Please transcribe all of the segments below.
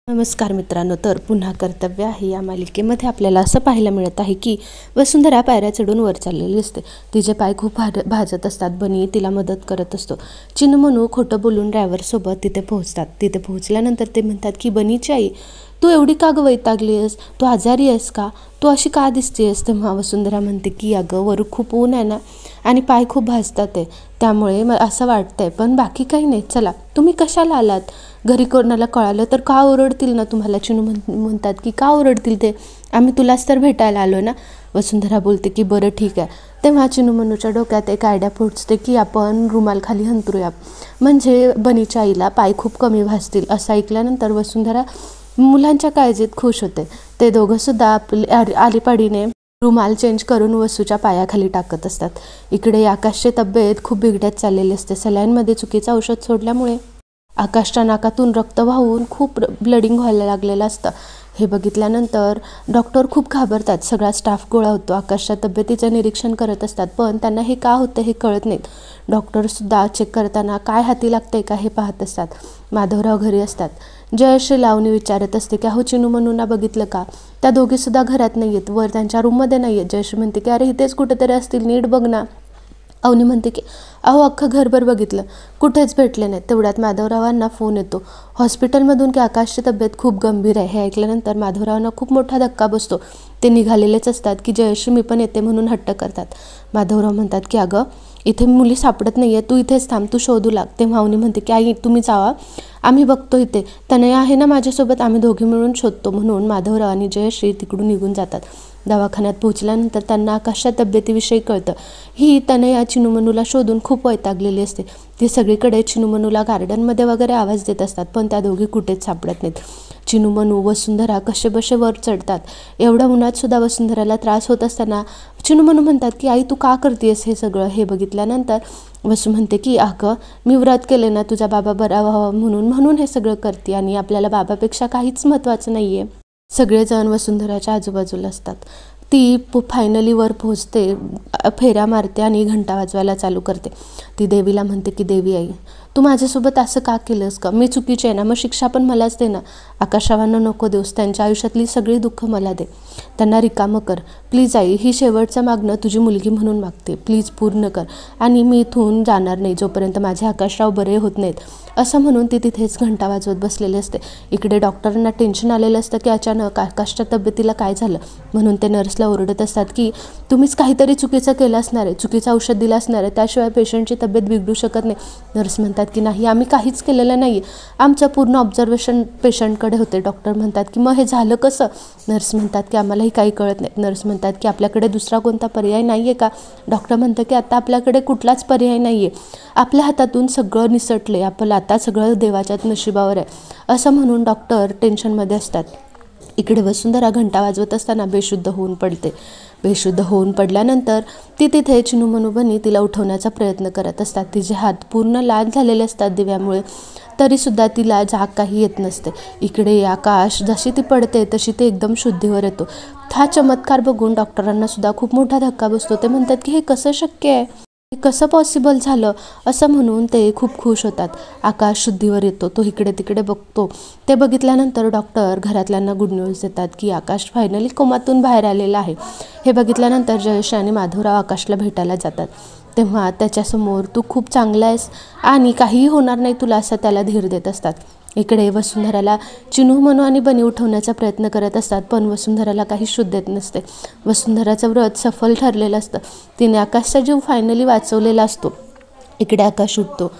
नमस्कार मित्रांनो, तर पुन्हा कर्तव्य आहे या मालिकेमध्ये आपल्याला असं पाहायला मिळत आहे की वसुंधरा पायऱ्या चढून वर चाललेली असते. तिचे पाय खूप भाजत असतात. बनी तिला मदत करत असतो. चिन्नमनू खोटं बोलून ड्रायव्हरसोबत तिथे पोहोचतात. तिथे पोहोचल्यानंतर ते म्हणतात की बनीची आई, तू एवढी का ग वैतागली आहेस? तू आजारी आहेस का? तू अशी का दिसतेस? तेव्हा वसुंधरा म्हणते की अगं वर खूप ऊन आहे ना आणि पाय खूप भाजतात आहे, त्यामुळे असं वाटतंय, पण बाकी काही नाही. चला, तुम्ही कशाला आलात? घरी कोणाला कळालं तर का ओरडतील ना तुम्हाला? चिनू म्हणतात की का ओरडतील ते? आम्ही तुलाच तर भेटायला आलो ना. वसुंधरा बोलते की बरं ठीक आहे. तेव्हा चिनूमनूच्या डोक्यात एक आयडिया पोचते की आपण रुमाल खाली हंतरूया, म्हणजे बनीच्या आईला पाय खूप कमी भाजतील. असं ऐकल्यानंतर वसुंधरा मुलांच्या काळजीत खुश होते. ते दोघंसुद्धा आपली आलीपाडीने रुमाल चेंज करून वसूच्या पायाखाली टाकत असतात. इकडे आकाशची तब्येत खूप बिघडत चाललेली असते. सलाईनमध्ये चुकीचं औषध सोडल्यामुळे आकाशच्या नाकातून रक्त वाहून खूप ब्लडिंग व्हायला लागलेलं असतं. हे बघितल्यानंतर डॉक्टर खूप घाबरतात. सगळा स्टाफ गोळा होतो. आकाशच्या तब्येतीचं निरीक्षण करत असतात, पण त्यांना हे का होतं हे कळत नाहीत. डॉक्टरसुद्धा चेक करताना काय हाती लागतंय का हे पाहत असतात. माधवराव घरी असतात. जयश्री लावणी विचारत असते की अहो चिनूमनूंना बघितलं का? त्या दोघीसुद्धा घरात नाही आहेत, वर त्यांच्या रूममध्ये नाही आहेत. जयश्री म्हणते की अरे इथेच कुठेतरी असतील, नीट बघ ना. अवनी म्हणते की अहो अख्खं घरभर बघितलं, कुठेच भेटले नाहीत. तेवढ्यात माधवरावांना फोन येतो हॉस्पिटलमधून की आकाशची तब्येत खूप गंभीर आहे. हे ऐकल्यानंतर माधवरावांना खूप मोठा धक्का बसतो. ते निघालेलेच असतात की जयश्री मी पण येते म्हणून हट्ट करतात. माधवराव म्हणतात की अगं इथे मुली सापडत नाही आहे, तू इथेच थांब, तू शोधू लाग. तेव्हा अवनी म्हणते की आई तुम्ही जावा, आम्ही बघतो इथे. तनया आहे ना माझ्यासोबत, आम्ही दोघे मिळून शोधतो. म्हणून माधवराव आणि जयश्री तिकडून निघून जातात. दवाखान्यात पोहोचल्यानंतर त्यांना आकाशच्या तब्येतीविषयी कळतं. ही तनया चिनूमनूला शोधून खूप वैतागलेली असते. ती सगळीकडे चिनूमनूला गार्डनमध्ये वगैरे आवाज देत असतात, पण त्या दोघी कुठेच सापडत नाहीत. चिनूमनू वसुंधरा कसेबसे वर चढतात. एवढ्या उन्हात सुद्धा वसुंधराला त्रास होत असताना चिनूमनू म्हणतात की आई तू का करतेस हे सगळं? हे बघितल्यानंतर वसू म्हणते की अगं मी व्रत केले ना तुझा बाबा बरा व्हावा म्हणून हे सगळं करते, आणि आपल्याला बाबापेक्षा काहीच महत्त्वाचं नाही आहे. सगळेजण वसुंधराच्या आजूबाजूला असतात. ती फायनली वर पोहोचते, फेऱ्या मारते आणि घंटा वाजवायला चालू करते. ती देवीला म्हणते की देवी आई तू माझ्यासोबत असं का केलंस का? मी चुकीची आहे ना, मग शिक्षा पण मलाच दे ना. आकाशरावांना नको देऊस, त्यांच्या आयुष्यातली सगळी दुःख मला दे, त्यांना रिकामं कर प्लीज आई. ही शेवटचं मागणं तुझी मुलगी म्हणून मागते, प्लीज पूर्ण कर, आणि मी इथून जाणार नाही जोपर्यंत माझे आकाशराव बरे होत नाहीत. असं म्हणून ती तिथेच घंटा वाजवत बसलेली असते. इकडे डॉक्टरांना टेन्शन आलेलं असतं की अचानक आकाशच्या तब्येतीला काय झालं, म्हणून ते नर्सला ओरडत असतात की तुम्हीच काहीतरी चुकीचं केलं असणार आहे, चुकीचं औषध दिलं असणार आहे, त्याशिवाय पेशंटची तब्येत बिघडू शकत नाही. नर्स म्हणतात की नाही आम्ही काहीच केलेलं नाही, आमचं पूर्ण ऑब्झर्वेशन पेशंटकडे होते. डॉक्टर म्हणतात की मग हे झालं कसं? नर्स म्हणतात की आम्हालाही काही कळत नाही. नर्स म्हणतात की आपल्याकडे दुसरा कोणता पर्याय नाही आहे का? डॉक्टर म्हणतं की आता आपल्याकडे कुठलाच पर्याय नाही आहे, आपल्या हातातून सगळं निसटले, आपलं आता सगळं देवाच्याच नशिबावर आहे. असं म्हणून डॉक्टर टेन्शनमध्ये असतात. इकडे वसुंधरा घंटा वाजवत असताना बेशुद्ध होऊन पडते. बेशुद्ध होऊन पडल्यानंतर ती तिथे चिनूमनू बनी तिला उठवण्याचा प्रयत्न करत असतात. तिचे हात पूर्ण लाल झालेले असतात दिव्यामुळे, तरीसुद्धा तिला जाग काही येत नसते. इकडे आकाश जशी ती पडते तशी ते एकदम शुद्धीवर येतो. हा चमत्कार बघून डॉक्टरांना सुद्धा खूप मोठा धक्का बसतो. ते म्हणतात की हे कसं शक्य आहे, हे कसं पॉसिबल झालं? असं म्हणून ते खूप खुश होतात. आकाश शुद्धीवर येतो. तो इकडे तिकडे बघतो. ते बघितल्यानंतर डॉक्टर घरातल्यांना गुड न्यूज देतात की आकाश फायनली कोमातून बाहेर आलेला आहे. हे बघितल्यानंतर जयश्री आणि माधवराव आकाशला भेटायला जातात. तेव्हा त्याच्यासमोर तू खूप चांगला आहेस आणि काहीही होणार नाही तुला, असं त्याला धीर देत असतात. इकडे वसुंधराला चिनूमनू आणि बनी उठवण्याचा प्रयत्न करत असतात, पण वसुंधराला काही शुद्ध येत नसते. वसुंधराचं व्रत सफल ठरलेलं असतं. तिने आकाशचा जीव फायनली वाचवलेला असतो. इकडे आकाश उठतो.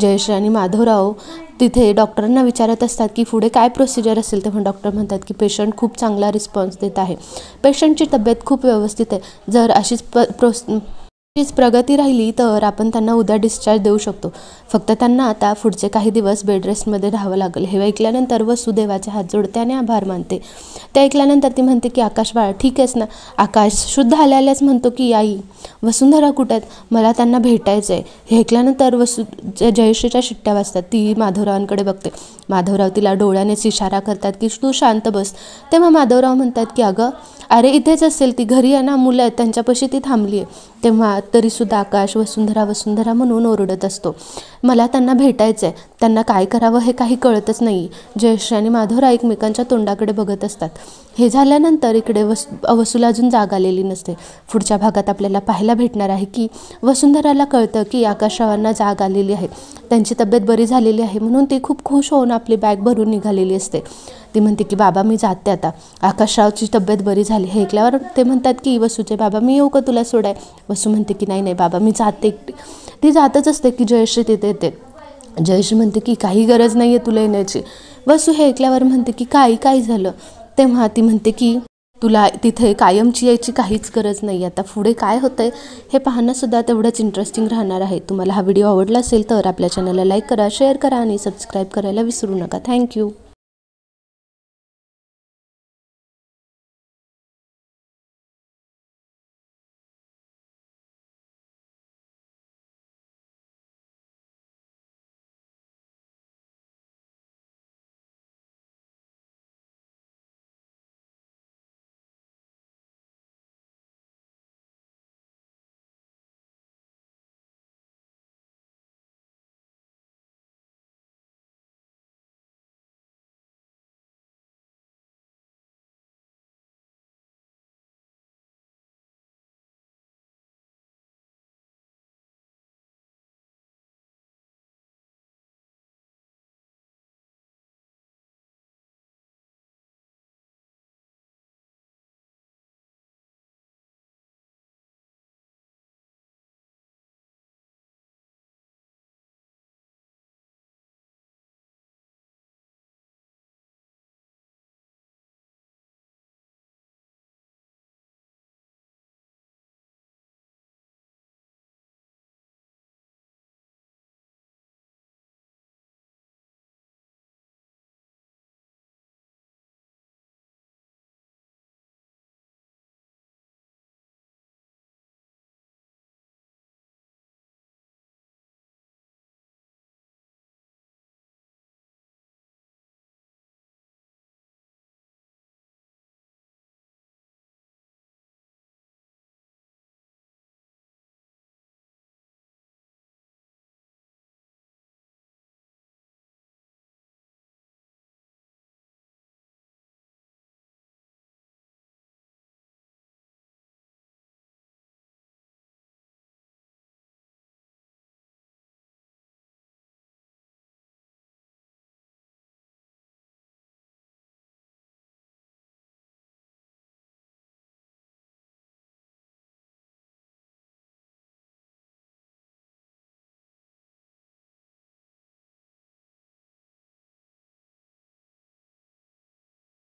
जयश्री आणि माधवराव तिथे डॉक्टरांना विचारत असतात की पुढे काय प्रोसिजर असेल. तेव्हा डॉक्टर म्हणतात की पेशंट खूप चांगला रिस्पॉन्स देत आहे, पेशंटची तब्येत खूप व्यवस्थित आहे, जर अशीच प्रगती राहिली तर आपण त्यांना उद्या डिस्चार्ज देऊ शकतो. फक्त त्यांना आता पुढचे काही दिवस बेड रेस्टमध्ये राहावं लागेल. हे ऐकल्यानंतर वसुदेवाचे हात जोडते आणि आभार मानते. ते ऐकल्यानंतर ती म्हणते की आकाश बाळा ठीक आहेस ना? आकाश शुद्ध आल्याच म्हणतो की आई वसुंधरा कुठे आहेत, मला त्यांना भेटायचं आहे. हे ऐकल्यानंतर जयश्रीच्या शिट्ट्या वाजतात. ती माधवरावांकडे बघते. माधवराव तिला डोळ्यानेच इशारा करतात की तू शांत बस. तेव्हा माधवराव म्हणतात की अगं अरे इथेच असेल ती, घरी आहे ना, मुलं आहेत त्यांच्यापाशी ती थांबली आहे. तेव्हा तरीसुद्धा आकाश वसुंधरा वसुंधरा म्हणून ओरडत असतो. मला त्यांना भेटायचं आहे. त्यांना काय करावं हे काही कळतच नाही. जयश्री आणि माधवराव एकमेकांच्या तोंडाकडे बघत असतात. हे झाल्यानंतर इकडे वसूला अजून जाग आलेली नसते. पुढच्या भागात आपल्याला पाहायला भेटणार आहे की वसुंधराला कळतं की आकाशरावांना जाग आलेली आहे, त्यांची तब्येत बरी झालेली आहे, म्हणून ती खूप खुश होऊन आपली बॅग भरून निघालेली असते. ती म्हणते की बाबा मी जाते आता, आकाशरावची तब्येत बरी झाली. हे ऐकल्यावर ते म्हणतात की वसूचे बाबा मी येऊ का तुला सोडाय. वसू म्हणते की नाही नाही बाबा मी जाते एकटी. ती जातच असते की जयश्री तिथे येते. जयश्री म्हणते की काही गरज नाही आहे तुला येण्याची. वसू हे ऐकल्यावर म्हणते की काय झालं. तेव्हा ती म्हणते की तुला तिथे कायमची यायची काहीच गरज नाही. आता पुढे काय होतंय हे पाहणंसुद्धा तेवढंच इंटरेस्टिंग राहणार आहे. तुम्हाला हा व्हिडिओ आवडला असेल तर आपल्या चॅनलला लाईक करा, शेअर करा आणि सबस्क्राईब करायला विसरू नका. थँक्यू.